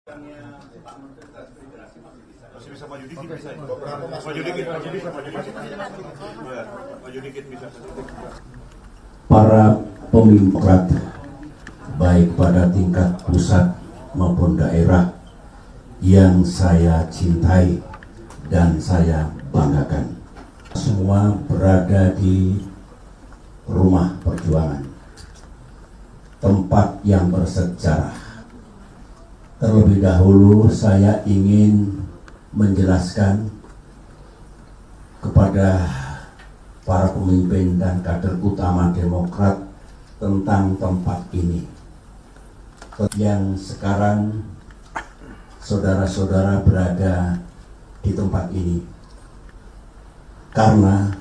Masih bisa maju dikit, bisa. Maju dikit bisa. Para pemimpin baik pada tingkat pusat maupun daerah yang saya cintai dan saya banggakan, semua berada di rumah perjuangan, tempat yang bersejarah. Terlebih dahulu saya ingin menjelaskan kepada para pemimpin dan kader utama Demokrat tentang tempat ini yang sekarang saudara-saudara berada di tempat ini karena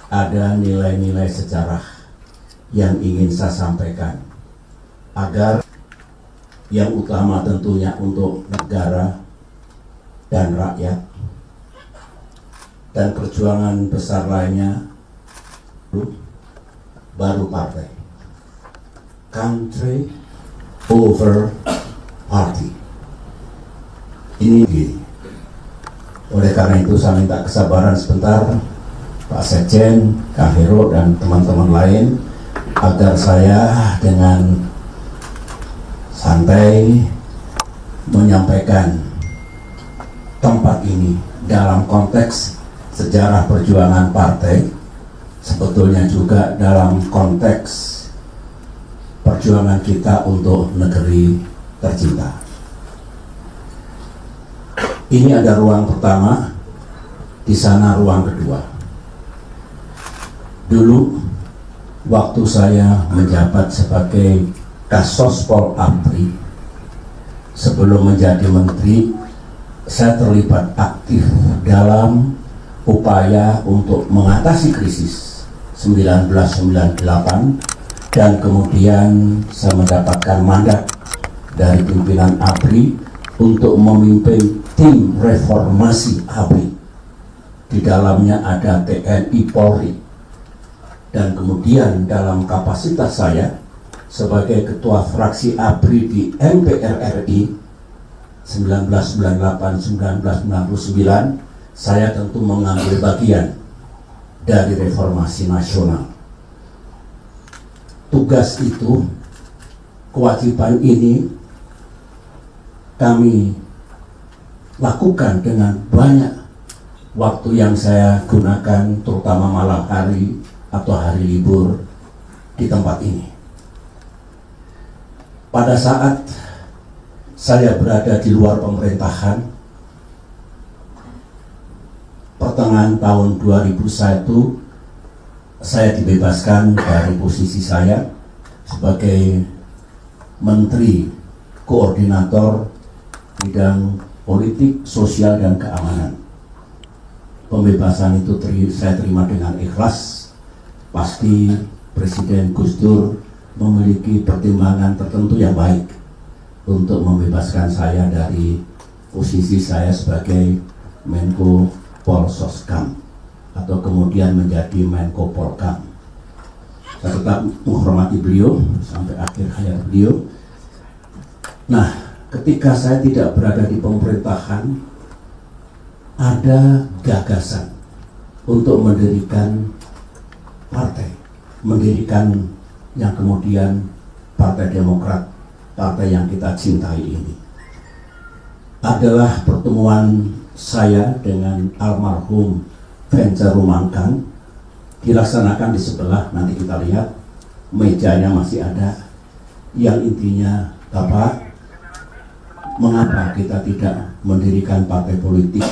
ada nilai-nilai sejarah yang ingin saya sampaikan agar yang utama tentunya untuk negara dan rakyat, dan perjuangan besar lainnya baru partai. Country over party. Ini gini. Oleh karena itu saya minta kesabaran sebentar Pak Sekjen, Kang Hero dan teman-teman lain agar saya dengan santai menyampaikan tempat ini dalam konteks sejarah perjuangan partai, sebetulnya juga dalam konteks perjuangan kita untuk negeri tercinta. Ini ada ruang pertama, di sana ruang kedua. Dulu waktu saya menjabat sebagai Kasospol APRI, sebelum menjadi menteri, saya terlibat aktif dalam upaya untuk mengatasi krisis 1998 dan kemudian saya mendapatkan mandat dari pimpinan APRI untuk memimpin tim reformasi APRI. Di dalamnya ada TNI Polri, dan kemudian dalam kapasitas saya sebagai ketua fraksi APRI di MPR RI 1998-1999, saya tentu mengambil bagian dari reformasi nasional. Tugas itu, kewajiban ini kami lakukan dengan banyak waktu yang saya gunakan, terutama malam hari atau hari libur di tempat ini. Pada saat saya berada di luar pemerintahan, pertengahan tahun 2001, saya dibebaskan dari posisi saya sebagai Menteri Koordinator Bidang Politik, Sosial, dan Keamanan. Pembebasan itu saya terima dengan ikhlas. Pasti Presiden Gus Dur memiliki pertimbangan tertentu yang baik untuk membebaskan saya dari posisi saya sebagai Menko Polsoskam atau kemudian menjadi Menko Polkam. Saya tetap menghormati beliau sampai akhir hayat beliau. Nah, ketika saya tidak berada di pemerintahan, ada gagasan untuk mendirikan partai, mendirikan yang kemudian Partai Demokrat, partai yang kita cintai ini. Adalah pertemuan saya dengan almarhum Vencer Rumangkang, dilaksanakan di sebelah, nanti kita lihat mejanya masih ada, yang intinya Bapak, mengapa kita tidak mendirikan partai politik?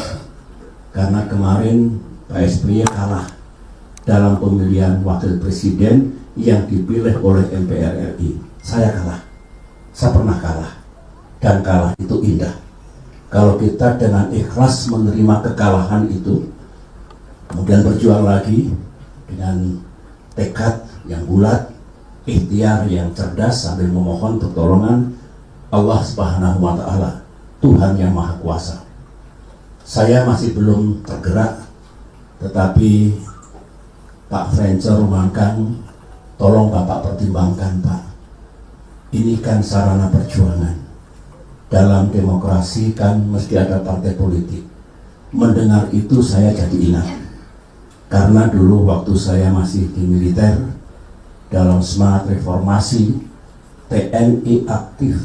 Karena kemarin Pak SBY kalah dalam pemilihan wakil presiden yang dipilih oleh MPR RI. Saya kalah, saya pernah kalah, dan kalah itu indah. Kalau kita dengan ikhlas menerima kekalahan itu, kemudian berjuang lagi dengan tekad yang bulat, ikhtiar yang cerdas sambil memohon pertolongan Allah Subhanahu wa Ta'ala, Tuhan yang Maha Kuasa. Saya masih belum tergerak, tetapi Pak Vencer Rumangkang, tolong Bapak pertimbangkan Pak. Ini kan sarana perjuangan. dalam demokrasi kan mesti ada partai politik. Mendengar itu saya jadi ingat. Karena dulu waktu saya masih di militer, dalam semangat reformasi, TNI aktif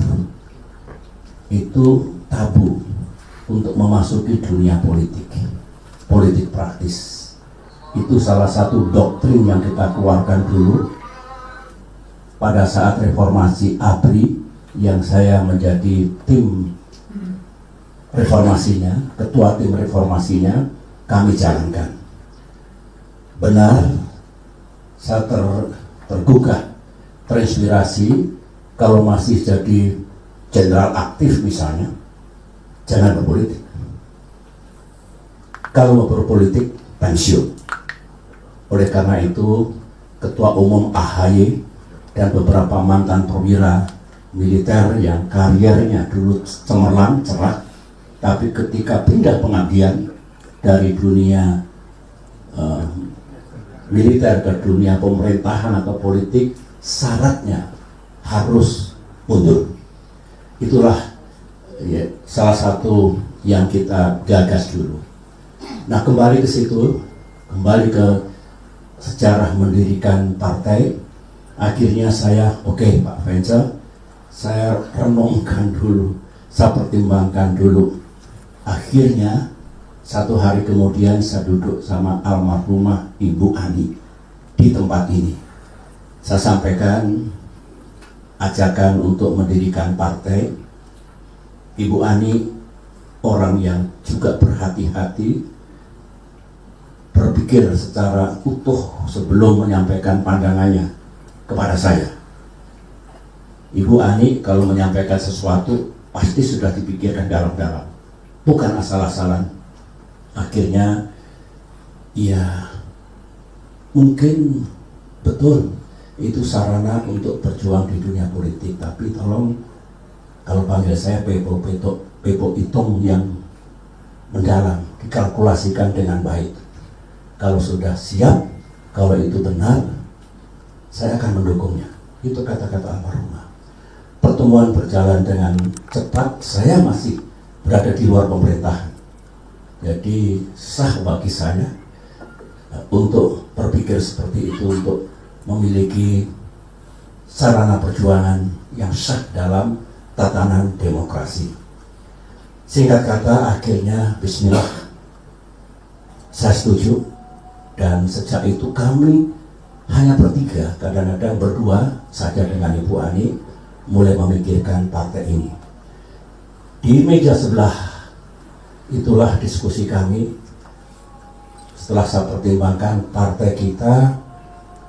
itu tabu untuk memasuki dunia politik, politik praktis. Itu salah satu doktrin yang kita keluarkan dulu pada saat reformasi ABRI, yang saya menjadi tim reformasinya, ketua tim reformasinya, kami jalankan. Benar, saya tergugah, terinspirasi. Kalau masih jadi jenderal aktif misalnya, jangan berpolitik. Kalau mau berpolitik, pensiun. Oleh karena itu, Ketua Umum AHY dan beberapa mantan perwira militer yang karirnya dulu cemerlang, cerah, tapi ketika pindah pengabdian dari dunia militer ke dunia pemerintahan atau politik, syaratnya harus mundur. Itulah ya, salah satu yang kita gagas dulu. Nah, kembali ke situ, kembali ke sejarah mendirikan partai. Akhirnya saya, oke, Pak Vencer, saya renungkan dulu, saya pertimbangkan dulu. Akhirnya satu hari kemudian saya duduk sama almarhumah Ibu Ani di tempat ini. Saya sampaikan ajakan untuk mendirikan partai. Ibu Ani orang yang juga berhati-hati, berpikir secara utuh sebelum menyampaikan pandangannya kepada saya. Ibu Ani kalau menyampaikan sesuatu pasti sudah dipikirkan dalam-dalam, bukan asal-asalan. Akhirnya ya mungkin betul itu sarana untuk berjuang di dunia politik, tapi tolong kalau panggil saya Pepo Itong yang mendalam, dikalkulasikan dengan baik. Kalau sudah siap, kalau itu benar, saya akan mendukungnya. Itu kata-kata almarhumah. Pertemuan berjalan dengan cepat, saya masih berada di luar pemerintahan. Jadi sah bagi saya untuk berpikir seperti itu, untuk memiliki sarana perjuangan yang sah dalam tatanan demokrasi. Singkat kata, akhirnya bismillah, saya setuju. Dan sejak itu kami hanya bertiga, kadang-kadang berdua saja dengan Ibu Ani, mulai memikirkan partai ini. Di meja sebelah itulah diskusi kami. Setelah saya pertimbangkan, partai kita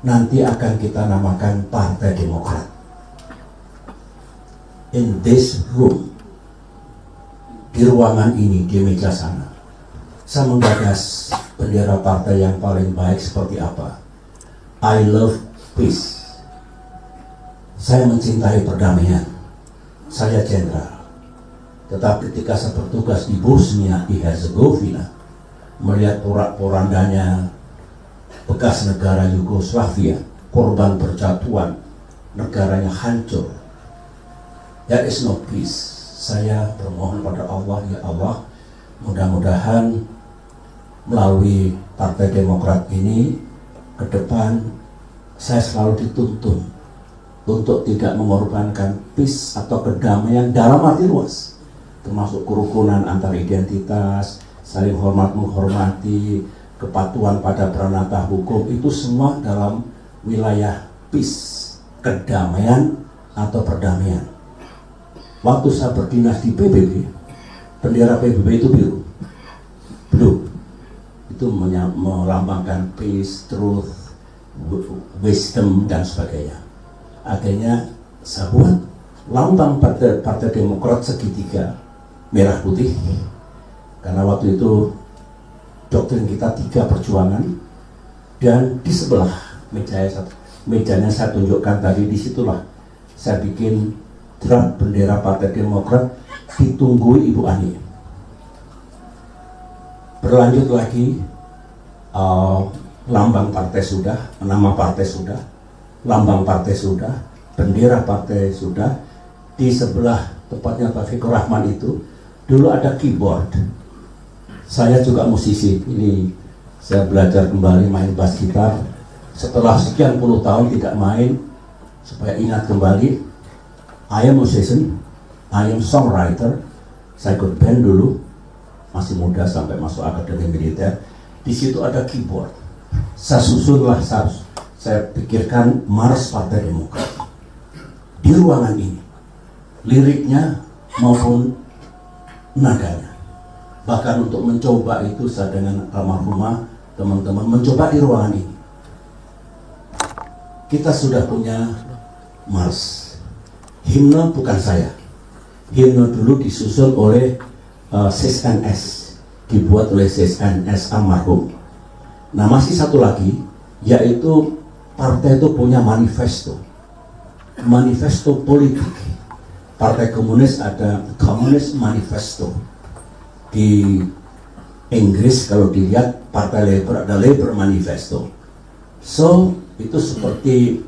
nanti akan kita namakan Partai Demokrat. In this room, di ruangan ini, di meja sana, saya menggagas bendera partai yang paling baik seperti apa. I love peace. Saya mencintai perdamaian. Saya jenderal. Tetapi ketika saya bertugas di Bosnia, di Herzegovina, melihat porak-porandanya bekas negara Yugoslavia, korban percatuan, negaranya hancur. There is no peace. Saya bermohon pada Allah, ya Allah, mudah-mudahan melalui Partai Demokrat ini ke depan saya selalu dituntun untuk tidak mengorbankan peace atau kedamaian dalam arti luas, termasuk kerukunan antar identitas, saling hormat menghormati, kepatuhan pada peranata hukum, itu semua dalam wilayah peace, kedamaian atau perdamaian. Waktu saya berdinas di PBB, bendera PBB itu biru, blue, itu melambangkan peace, truth, wisdom dan sebagainya. Akhirnya saya buat lambang Partai Demokrat segitiga merah putih, karena waktu itu doktrin kita 3 perjuangan. Dan di sebelah mejanya saya tunjukkan tadi, disitulah saya bikin draft bendera Partai Demokrat, ditunggu Ibu Ani. Berlanjut lagi, lambang partai sudah, nama partai sudah, lambang partai sudah, bendera partai sudah. Di sebelah tepatnya Taufikur Rahman itu, dulu ada keyboard. Saya juga musisi, ini saya belajar kembali main bass gitar. Setelah sekian puluh tahun tidak main, supaya ingat kembali, I am musician, I am songwriter. Saya ikut band dulu, masih muda sampai masuk akademi militer. Di situ ada keyboard. Saya susunlah, saya pikirkan Mars Partai Demokrat di ruangan ini, liriknya maupun nadanya. Bahkan untuk mencoba itu saya dengan almarhumah teman-teman mencoba di ruangan ini. Kita sudah punya Mars. Himne bukan saya. Himne dulu disusun oleh CSNS, dibuat oleh CSNS almarhum. Nah, masih satu lagi, yaitu partai itu punya manifesto politik. Partai Komunis ada Communist Manifesto. Di Inggris kalau dilihat Partai Labour ada Labour Manifesto. So itu seperti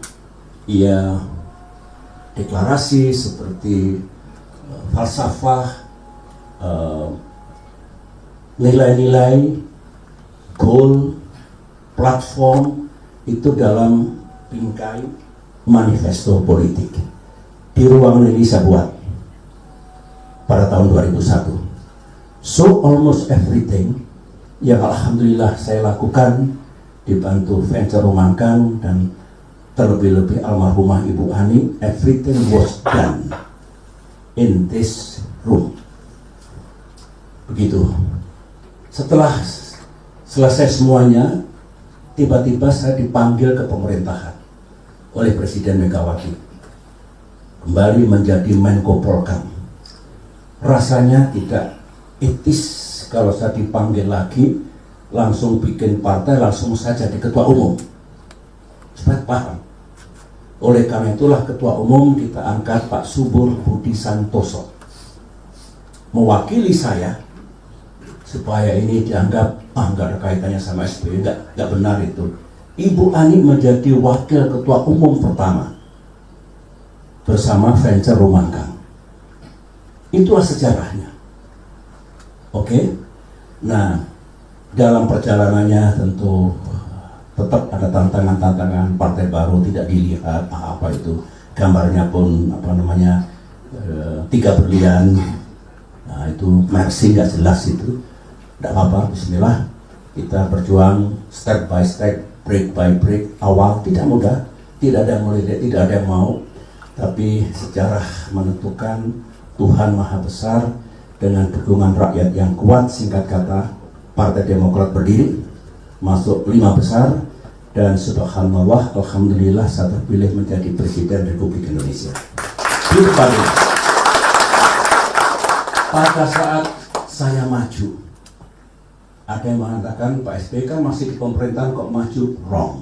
ya deklarasi, seperti falsafah, nilai-nilai, goal, platform itu dalam bingkai manifesto politik. Di ruangan ini saya buat pada tahun 2001. So almost everything yang alhamdulillah saya lakukan dibantu Venture Rumangkang dan terlebih-lebih almarhumah Ibu Ani, everything was done in this room. Begitu. Setelah selesai semuanya, tiba-tiba saya dipanggil ke pemerintahan oleh Presiden Megawati, kembali menjadi Menko Polkam. Rasanya tidak etis kalau saya dipanggil lagi, langsung bikin partai, langsung saya jadi ketua umum. Supaya paham. Oleh karena itulah ketua umum kita angkat Pak Subur Budi Santoso, mewakili saya, supaya ini dianggap nggak ada kaitannya sama SBY, nggak benar itu. Ibu Ani menjadi wakil ketua umum pertama bersama Venture Rumangkang. Itulah sejarahnya. Oke. Nah, dalam perjalanannya tentu tetap ada tantangan-tantangan. Partai baru tidak dilihat apa itu, gambarnya pun tiga berlian. Nah, itu Mercy nggak jelas itu. Tidak apa-apa, bismillah. Kita berjuang step by step, break by break. Awal tidak mudah, tidak ada yang melihat, tidak ada yang mau. Tapi sejarah menentukan, Tuhan Maha Besar dengan dukungan rakyat yang kuat. Singkat kata, Partai Demokrat berdiri, masuk 5 besar, dan subhanallah, alhamdulillah saya terpilih menjadi Presiden Republik Indonesia. Pada saat saya maju, ada yang mengatakan Pak SBY kan masih di pemerintahan kok maju. Wrong.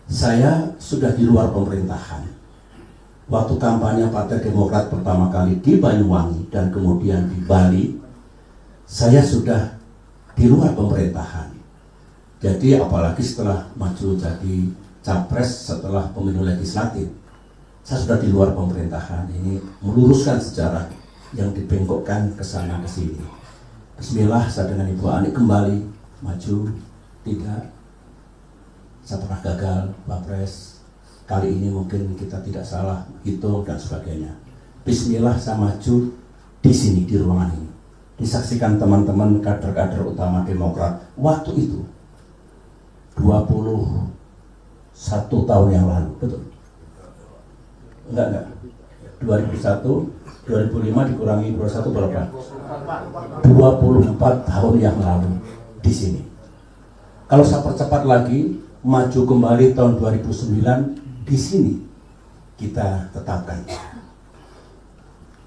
Saya sudah di luar pemerintahan. Waktu kampanye Partai Demokrat pertama kali di Banyuwangi dan kemudian di Bali, saya sudah di luar pemerintahan. Jadi apalagi setelah maju jadi capres setelah pemilu legislatif, saya sudah di luar pemerintahan. Ini meluruskan sejarah yang dibengkokkan ke sana ke sini. Bismillah, saya dengan Ibu Ani kembali maju. Tidak, saya pernah gagal Wapres. Kali ini mungkin kita tidak salah hitung dan sebagainya. Bismillah, saya maju di sini, di ruangan ini. Disaksikan teman-teman kader-kader utama Demokrat waktu itu 21 tahun yang lalu, betul? Enggak 2001, 2005 dikurangi 21 berapa? 24 tahun yang lalu di sini. Kalau saya percepat lagi, maju kembali tahun 2009, di sini kita tetapkan.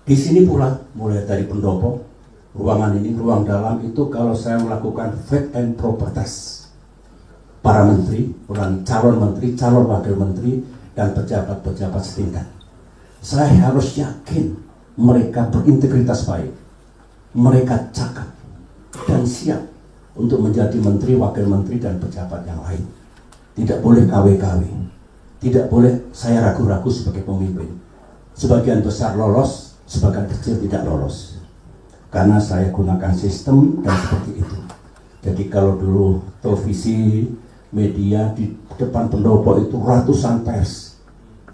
Di sini pula, mulai dari pendopo, ruangan ini, ruang dalam itu kalau saya melakukan fit and proper test. Para menteri, calon menteri, calon wakil menteri, dan pejabat-pejabat setingkat. Saya harus yakin mereka berintegritas baik, mereka cakap dan siap untuk menjadi menteri, wakil menteri, dan pejabat yang lain. Tidak boleh KW-KW, tidak boleh saya ragu-ragu sebagai pemimpin. Sebagian besar lolos, sebagian kecil tidak lolos. Karena saya gunakan sistem dan seperti itu. Jadi kalau dulu televisi, media di depan pendopo itu ratusan pers.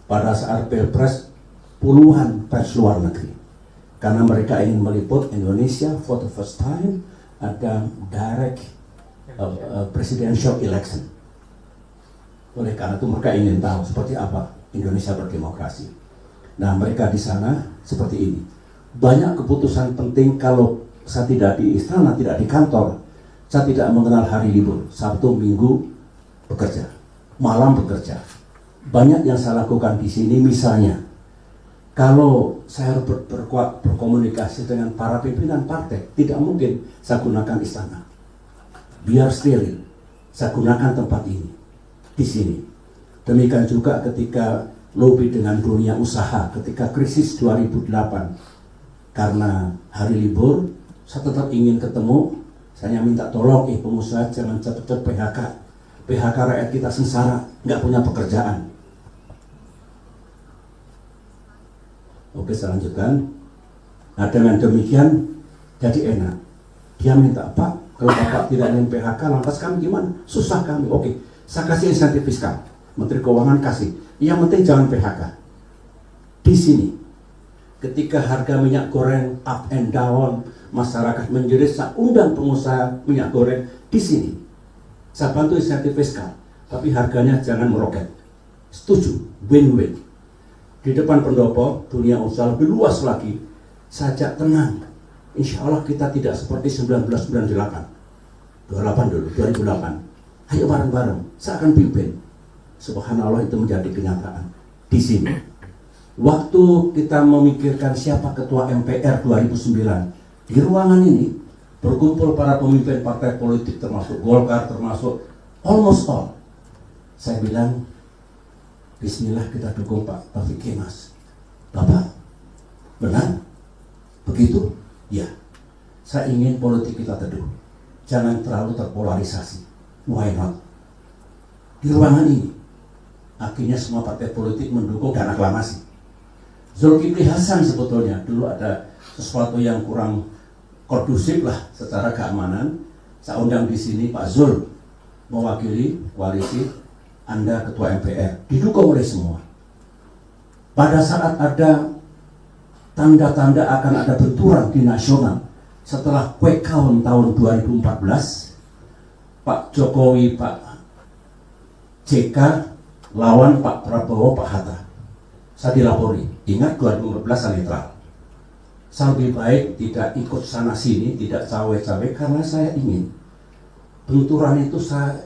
Pada saat pilpres puluhan pers luar negeri. Karena mereka ingin meliput Indonesia for the first time ada direct presidential election. Oleh karena itu mereka ingin tahu seperti apa Indonesia berdemokrasi. Nah mereka di sana seperti ini. Banyak keputusan penting kalau saya tidak di istana, tidak di kantor, saya tidak mengenal hari libur. Sabtu, Minggu bekerja, malam bekerja. Banyak yang saya lakukan di sini, misalnya kalau saya berkomunikasi dengan para pimpinan partai, tidak mungkin saya gunakan istana. Biar steril, saya gunakan tempat ini, di sini. Demikian juga ketika lobby dengan dunia usaha, ketika krisis 2008, karena hari libur, saya tetap ingin ketemu. Saya minta tolong, pengusaha jangan cepat-cepat PHK. PHK rakyat kita sengsara, nggak punya pekerjaan. Oke, saya lanjutkan. Nah, dengan demikian jadi enak. Dia minta, Pak, kalau Bapak tidak ingin PHK, lantas kami gimana? Susah kami. Oke, saya kasih insentif fiskal. Menteri Keuangan kasih. Yang penting jangan PHK. Di sini, ketika harga minyak goreng up and down, masyarakat menjerit, saya undang pengusaha minyak goreng di sini. Saya bantu insentif fiskal, tapi harganya jangan meroket. Setuju, win-win. Di depan pendopo, dunia usaha lebih luas lagi. Sajak tenang. Insya Allah kita tidak seperti 1998. 28 dulu, 2008. Ayo bareng-bareng, saya akan pimpin. Subhanallah, itu menjadi kenyataan. Di sini. Waktu kita memikirkan siapa ketua MPR 2009, di ruangan ini berkumpul para pemimpin partai politik termasuk Golkar, termasuk almost all. Saya bilang, bismillah kita dukung Pak Taufik Kemas. Bapak, benar? Begitu? Ya. Saya ingin politik kita teduh. Jangan terlalu terpolarisasi. Why not? Di ruangan ini, akhirnya semua partai politik mendukung dan aklamasi. Zulkifli Hasan sebetulnya dulu ada sesuatu yang kurang kondusif lah secara keamanan. Saya undang di sini Pak Zul mewakili koalisi, Anda ketua MPR, didukung oleh semua. Pada saat ada tanda-tanda akan ada benturan di nasional, setelah quick count tahun 2014, Pak Jokowi, Pak JK lawan Pak Prabowo, Pak Hatta. Saya dilapori, ingat 2014 saya netral. Saya lebih baik tidak ikut sana sini, tidak cawe-cawe, karena saya ingin benturan itu saya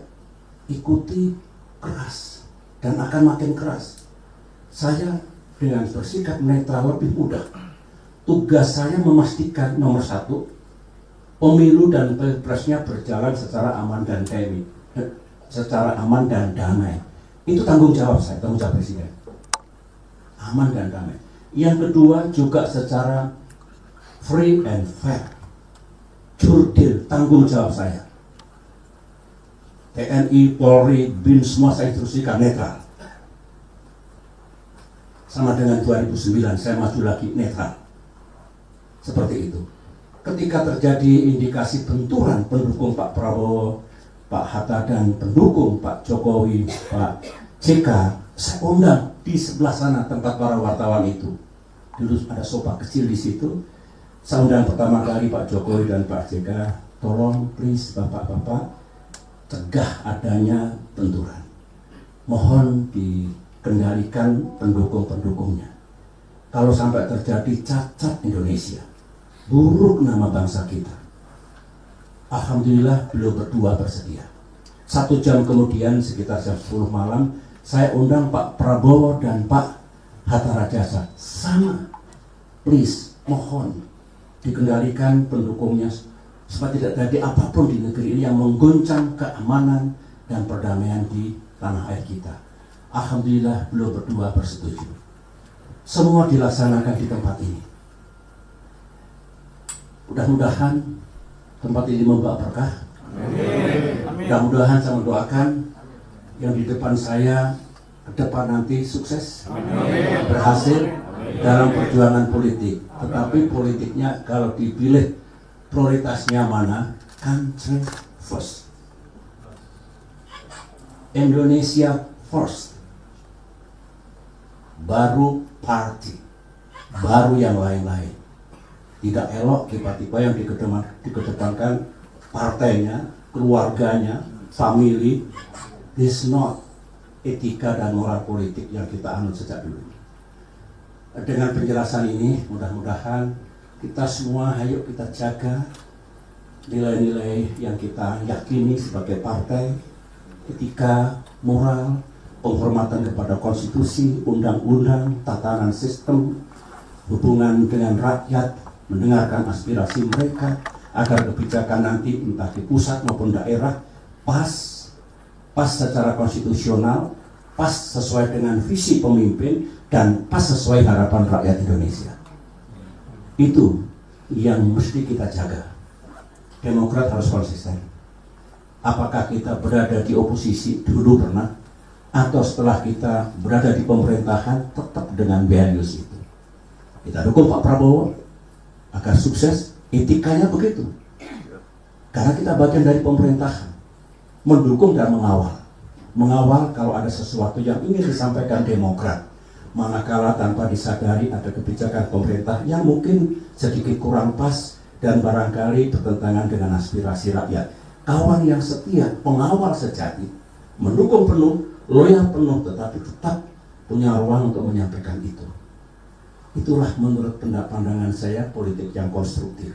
ikuti keras dan akan makin keras. Saya dengan bersikap netral lebih mudah. Tugas saya memastikan nomor satu, pemilu dan pilpresnya berjalan secara aman dan damai, secara aman dan damai. Itu tanggung jawab saya, tanggung jawab presiden. Aman dan damai. Yang kedua juga secara free and fair. Jurdil, tanggung jawab saya. TNI, Polri, BIN semua saya instruksikan netral. Sama dengan 2009 saya maju lagi netral. Seperti itu. Ketika terjadi indikasi benturan pendukung Pak Prabowo, Pak Hatta dan pendukung Pak Jokowi, Pak JK, saya undang di sebelah sana tempat para wartawan itu. Dulu ada sofa kecil di situ. Saya undang pertama kali Pak Jokowi dan Pak JK, tolong please Bapak-bapak cegah adanya benturan. Mohon dikendalikan pendukung-pendukungnya. Kalau sampai terjadi cacat Indonesia, buruk nama bangsa kita. Alhamdulillah beliau berdua bersedia. 1 jam kemudian sekitar jam 10 malam saya undang Pak Prabowo dan Pak Hatta Rajasa. Sama, please, mohon dikendalikan pendukungnya supaya tidak terjadi apapun di negeri ini yang mengguncang keamanan dan perdamaian di tanah air kita. Alhamdulillah beliau berdua bersetuju. Semua dilaksanakan di tempat ini. Mudah-mudahan tempat ini membawa berkah. Mudah-mudahan saya mendoakan yang di depan saya ke depan nanti sukses, berhasil, dalam perjuangan politik. Tetapi politiknya kalau dipilih prioritasnya mana? Country first. Indonesia first. Baru party. Baru yang lain-lain. Tidak elok tiba-tiba yang dikedepankan partainya, keluarganya, family. This not etika dan moral politik yang kita anut sejak dulu. Dengan penjelasan ini, mudah-mudahan kita semua, ayo kita jaga nilai-nilai yang kita yakini sebagai partai, etika, moral, penghormatan kepada konstitusi, undang-undang, tatanan sistem, hubungan dengan rakyat, mendengarkan aspirasi mereka, agar kebijakan nanti entah di pusat maupun daerah pas secara konstitusional, pas sesuai dengan visi pemimpin, dan pas sesuai harapan rakyat Indonesia. Itu yang mesti kita jaga. Demokrat harus konsisten. Apakah kita berada di oposisi dulu pernah, atau setelah kita berada di pemerintahan tetap dengan values itu. Kita dukung Pak Prabowo agar sukses, etikanya begitu. Karena kita bagian dari pemerintahan, mendukung dan mengawal. Mengawal kalau ada sesuatu yang ingin disampaikan Demokrat, manakala tanpa disadari ada kebijakan pemerintah yang mungkin sedikit kurang pas dan barangkali bertentangan dengan aspirasi rakyat. Kawan yang setia, pengawal sejati, mendukung penuh, loyal penuh, tetapi tetap punya ruang untuk menyampaikan itu. Itulah menurut pandangan saya politik yang konstruktif.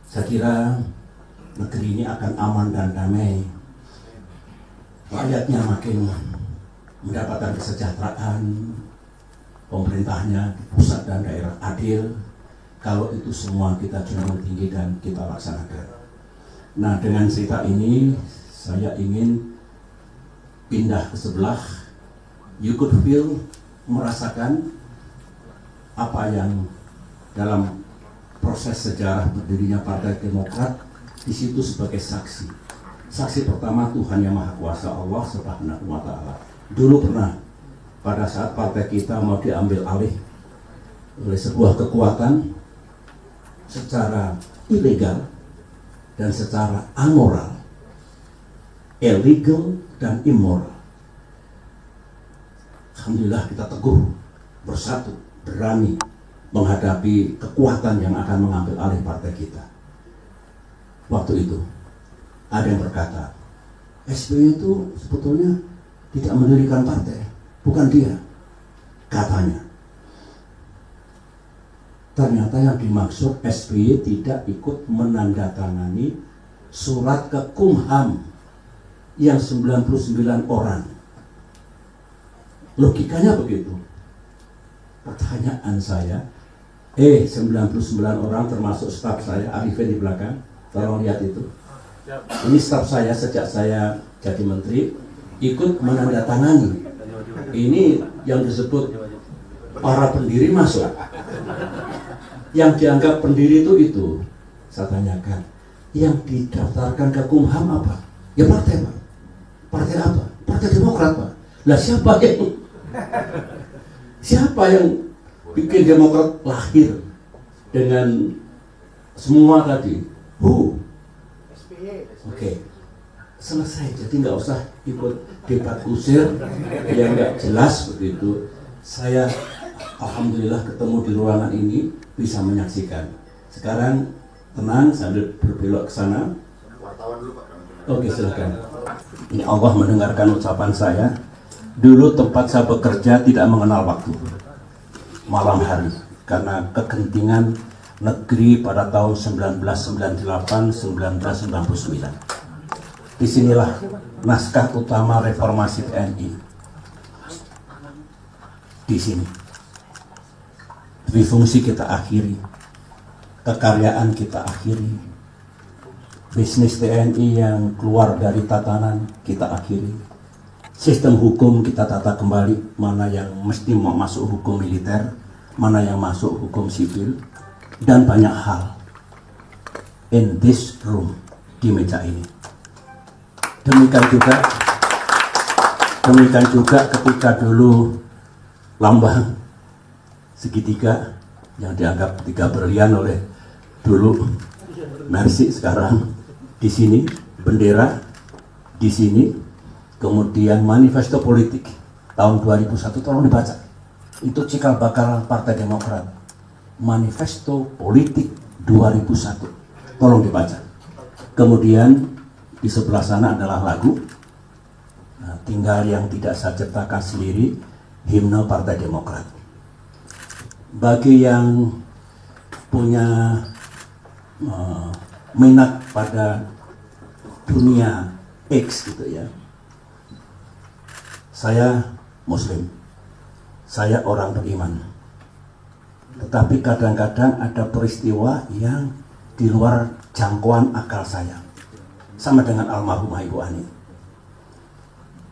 Saya kira negeri ini akan aman dan damai. Rakyatnya makin mendapatkan kesejahteraan, pemerintahnya di pusat dan daerah adil. Kalau itu semua kita junjung tinggi dan kita laksanakan. Nah, dengan cerita ini saya ingin pindah ke sebelah. You could feel, merasakan apa yang dalam proses sejarah berdirinya Partai Demokrat di situ sebagai saksi. Saksi pertama Tuhan Yang Maha Kuasa, Allah Subhanahu wa Ta'ala. Dulu pernah pada saat partai kita mau diambil alih oleh sebuah kekuatan secara ilegal dan secara amoral, illegal dan immoral. Alhamdulillah kita teguh, bersatu, berani menghadapi kekuatan yang akan mengambil alih partai kita. Waktu itu ada yang berkata, SBY itu sebetulnya tidak mendirikan partai, bukan dia, katanya. Ternyata yang dimaksud SBY tidak ikut menandatangani surat ke Kumham yang 99 orang. Logikanya begitu. Pertanyaan saya, 99 orang termasuk staf saya, Arifin di belakang, tolong lihat itu. Ini staf saya sejak saya jadi menteri, ikut menandatangani. Ini yang disebut para pendiri masuk. Yang dianggap pendiri itu. Saya tanyakan, yang didaftarkan ke Kumham apa? Ya partai, Pak. Partai apa? Partai Demokrat, Pak. Lah siapa yang bikin Demokrat lahir dengan semua tadi? Oke. Selesai, jadi nggak usah ikut debat kusir yang nggak jelas begitu. Saya alhamdulillah ketemu di ruangan ini bisa menyaksikan. Sekarang tenang sambil berbelok ke sana. Oke, silakan. Ini Allah mendengarkan ucapan saya. Dulu tempat saya bekerja tidak mengenal waktu, malam hari, karena kegentingan negeri pada tahun 1998-1999. Disinilah naskah utama reformasi TNI. Di sini. Difungsi kita akhiri. Kekaryaan kita akhiri. Bisnis TNI yang keluar dari tatanan kita akhiri. Sistem hukum kita tata kembali. Mana yang mesti mau masuk hukum militer, mana yang masuk hukum sipil, dan banyak hal. In this room, di meja ini. Demikian juga ketika dulu lambang segitiga yang dianggap tiga berlian oleh dulu Mercy, sekarang di sini bendera, di sini kemudian manifesto politik tahun 2001, tolong dibaca. Itu cikal bakal Partai Demokrat. Manifesto politik 2001, tolong dibaca. Kemudian di sebelah sana adalah lagu. Nah, tinggal yang tidak saya ciptakan sendiri, himne Partai Demokrat. Bagi yang punya minat pada dunia X gitu ya, saya Muslim, saya orang beriman, tetapi kadang-kadang ada peristiwa yang di luar jangkauan akal saya, sama dengan almarhumah Ibu Ani.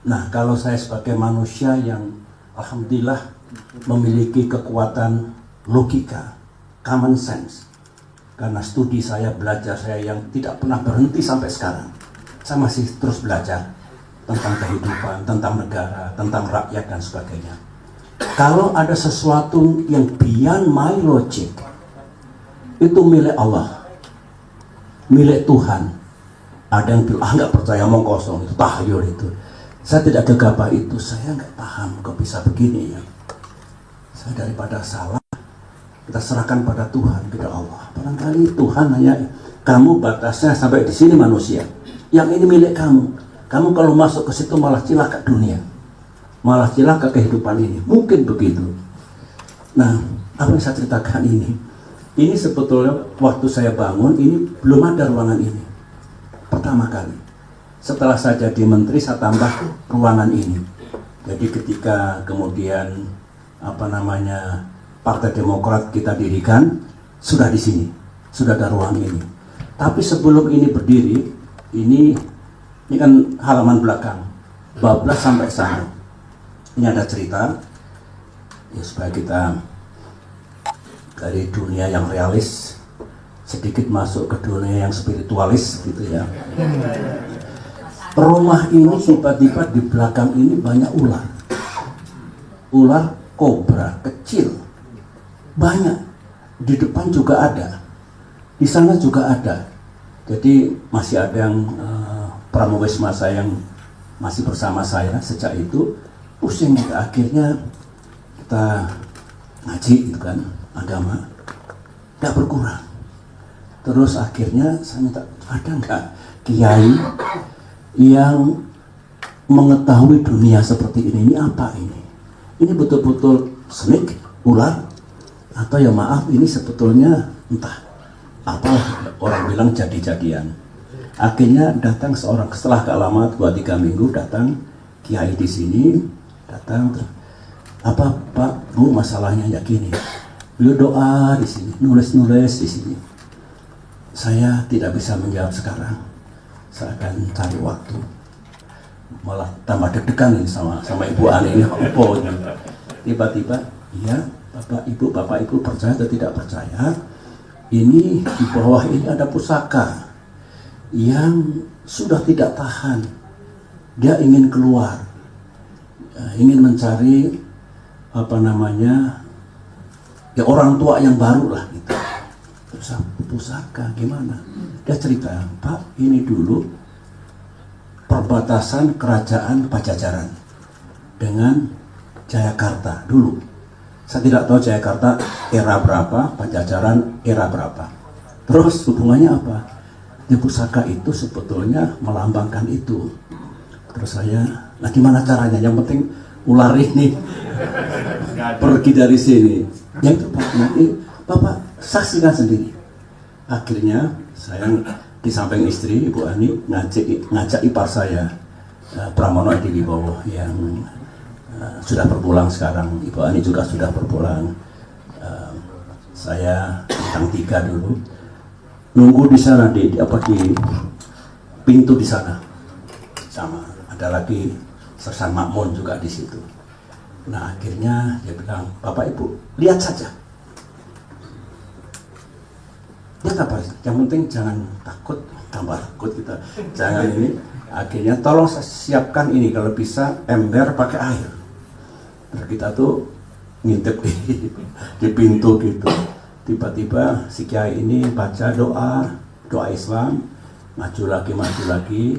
Nah, kalau saya sebagai manusia yang alhamdulillah memiliki kekuatan logika, common sense, karena studi saya, belajar saya yang tidak pernah berhenti sampai sekarang, saya masih terus belajar tentang kehidupan, tentang negara, tentang rakyat dan sebagainya. Kalau ada sesuatu yang beyond my logic, itu milik Allah, milik Tuhan. Ada yang bilang, nggak percaya, omong kosong, itu tahyul itu. Saya tidak gegabah itu, saya nggak paham kok bisa begini ya. Saya daripada salah, kita serahkan pada Tuhan, pada Allah. Barangkali Tuhan hanya, kamu batasnya sampai di sini manusia. Yang ini milik kamu. Kamu kalau masuk ke situ malah cilaka dunia, malah cilaka kehidupan ini. Mungkin begitu. Nah, apa yang saya ceritakan ini sebetulnya waktu saya bangun, ini belum ada ruangan ini. Pertama kali. Setelah saya jadi menteri, saya tambah ruangan ini. Jadi ketika kemudian Partai Demokrat kita dirikan, sudah di sini, sudah ada ruang ini. Tapi sebelum ini berdiri, ini kan halaman belakang, bablas sampai sana. Ini ada cerita, ya supaya kita dari dunia yang realis sedikit masuk ke dunia yang spiritualis, gitu ya. Rumah ini tiba-tiba di belakang ini banyak ular, ular kobra kecil. Banyak, di depan juga ada, di sana juga ada. Jadi masih ada yang pramuwisma saya yang masih bersama saya sejak itu. Pusing kita, akhirnya kita ngaji gitu kan, agama tidak berkurang. Terus akhirnya saya minta, ada nggak kiai yang mengetahui dunia seperti ini apa ini? Ini betul-betul snake, ular, atau ya maaf ini sebetulnya entah apalah, orang bilang jadi-jadian. Akhirnya datang seorang, setelah gak lama 2-3 minggu datang kiai di sini, datang, apa Pak Bu masalahnya ya gini, beliau doa di sini, nulis-nulis di sini. Saya tidak bisa menjawab sekarang, saya akan cari waktu. Malah tambah deg-degan ini sama Ibu Ani ini, tiba-tiba, iya Bapak Ibu percaya atau tidak percaya, ini di bawah ini ada pusaka yang sudah tidak tahan, dia ingin keluar, ingin mencari ya orang tua yang baru lah gitu. Terus pusaka gimana? Dia cerita, Pak, ini dulu perbatasan kerajaan Pajajaran dengan Jayakarta dulu. Saya tidak tahu Jayakarta era berapa, Pajajaran era berapa. Terus hubungannya apa? Di pusaka itu sebetulnya melambangkan itu. Terus saya, nah gimana caranya? Yang penting ular ini pergi dari sini. Yang itu Pak, nanti Bapak saksikan sendiri. Akhirnya saya di samping istri Ibu Ani ngajak ipar saya, Pramono Edi Wibowo yang sudah berpulang sekarang. Ibu Ani juga sudah berpulang. Saya bintang 3 dulu nunggu di sana di pintu di sana, sama ada lagi Sersan Makmun juga di situ. Nah akhirnya dia bilang, Bapak Ibu lihat saja, lihat apa, yang penting jangan takut, tambah takut kita, jangan ini. Akhirnya tolong siapkan ini, kalau bisa ember pakai air. Terus kita tuh ngintip di pintu gitu. Tiba-tiba si kiai ini baca doa Islam, maju lagi,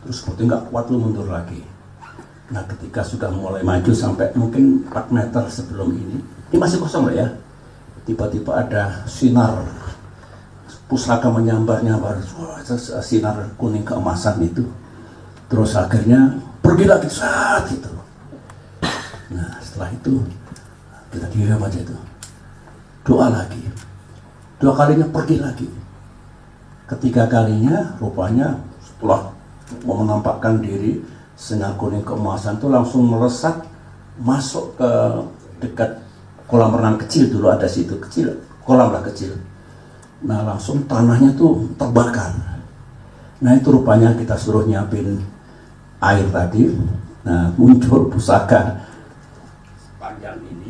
terus seperti nggak kuat lu mundur lagi. Nah ketika sudah mulai maju sampai mungkin 4 meter sebelum ini masih kosong loh ya, tiba-tiba ada sinar pusaka menyambar-nyambar, sinar kuning keemasan itu, terus akhirnya pergi lagi saat itu. Nah setelah itu kita diam aja itu, doa lagi, 2 kalinya pergi lagi, ketiga kalinya rupanya setelah mau menampakkan diri, sinar kuning keemasan itu langsung melesat masuk ke dekat kolam renang kecil. Dulu ada situ kecil, kolam lah kecil. Nah langsung tanahnya tuh terbakar. Nah itu rupanya kita suruh nyiapin air tadi. Nah muncul pusaka panjang ini,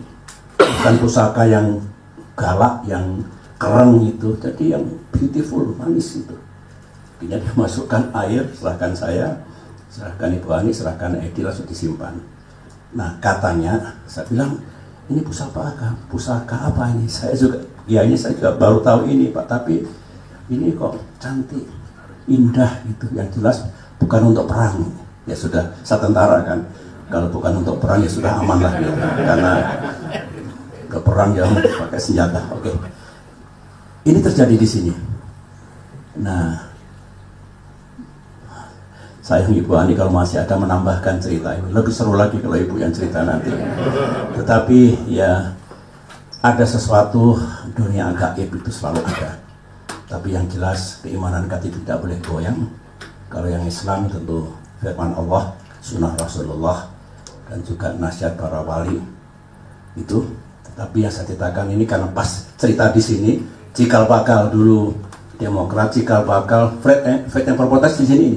bukan pusaka yang galak, yang kereng itu, jadi yang beautiful, manis itu. Dia dimasukkan air, serahkan saya, serahkan Ibu Ani, serahkan Edi, langsung disimpan. Nah katanya, saya bilang, ini pusaka apa ini? Saya juga baru tahu ini Pak, tapi ini kok cantik, indah gitu. Yang jelas bukan untuk perang. Ya sudah, saya tentara kan. Kalau bukan untuk perang ya sudah aman lah gitu. Karena ke perang ya pakai senjata. Oke. Ini terjadi di sini. Nah, sayang Ibu Ani kalau masih ada menambahkan cerita ini. Lebih seru lagi kalau Ibu yang cerita nanti. Tetapi ya ada sesuatu, dunia gaib itu selalu ada. Tapi yang jelas keimanan kita tidak boleh goyang. Kalau yang Islam tentu firman Allah, sunnah Rasulullah, dan juga nasihat para wali itu. Tetapi yang saya ceritakan ini karena pas cerita di sini, cikal bakal dulu Demokrat, cikal bakal Fit and Proper Test di sini.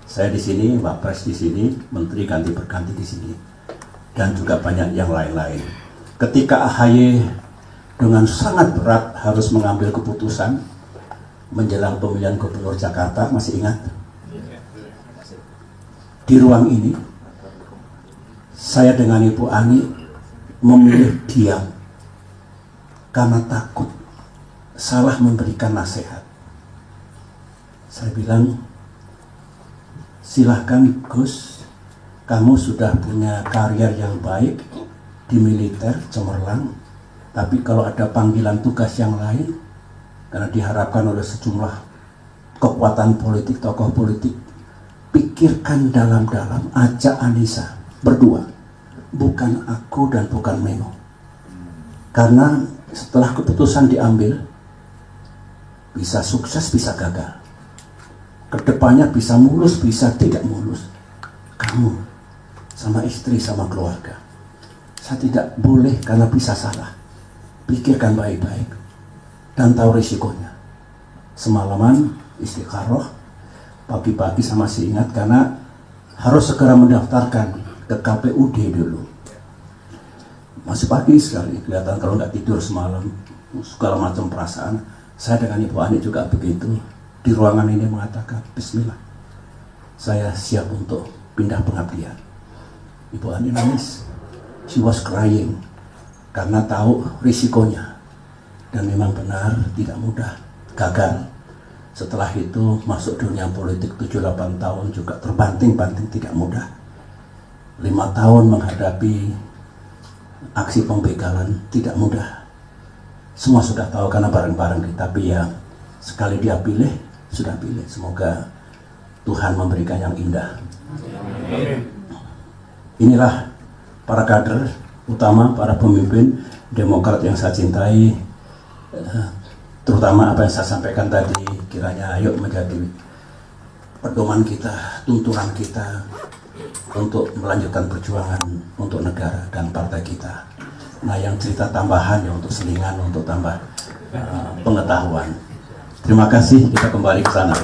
Saya di sini, Wapres di sini, Menteri ganti berganti di sini, dan juga banyak yang lain-lain. Ketika AHY dengan sangat berat harus mengambil keputusan menjelang pemilihan Gubernur Jakarta, masih ingat? Di ruang ini, saya dengan Ibu Ani memilih diam karena takut salah memberikan nasihat. Saya bilang, silahkan Gus, kamu sudah punya karier yang baik di militer, cemerlang, tapi kalau ada panggilan tugas yang lain, karena diharapkan oleh sejumlah kekuatan politik, tokoh politik, pikirkan dalam-dalam, ajak Anissa berdua, bukan aku dan bukan Meno. Karena setelah keputusan diambil, bisa sukses, bisa gagal. Kedepannya bisa mulus, bisa tidak mulus. Kamu sama istri, sama keluarga. Saya tidak boleh karena bisa salah. Pikirkan baik-baik dan tahu risikonya. Semalaman istikharah, pagi-pagi sama masih ingat karena harus segera mendaftarkan ke KPUD dulu. Masih pagi sekali, kelihatan kalau nggak tidur semalam, segala macam perasaan. Saya dengan Ibu Ani juga begitu. Di ruangan ini mengatakan, Bismillah, saya siap untuk pindah pengabdian. Ibu Ani nangis, she was crying, karena tahu risikonya. Dan memang benar, tidak mudah, gagal. Setelah itu masuk dunia politik 7-8 tahun juga terbanting-banting, tidak mudah. 5 tahun menghadapi aksi pembegalan, tidak mudah. Semua sudah tahu karena bareng-bareng kita, tapi ya sekali dia pilih, sudah pilih. Semoga Tuhan memberikan yang indah. Inilah para kader utama, para pemimpin Demokrat yang saya cintai, terutama apa yang saya sampaikan tadi, kiranya ayo menjadi pedoman kita, tuntunan kita untuk melanjutkan perjuangan untuk negara dan partai kita. Nah, yang cerita tambahan ya untuk selingan, untuk tambah pengetahuan. Terima kasih, kita kembali ke sana.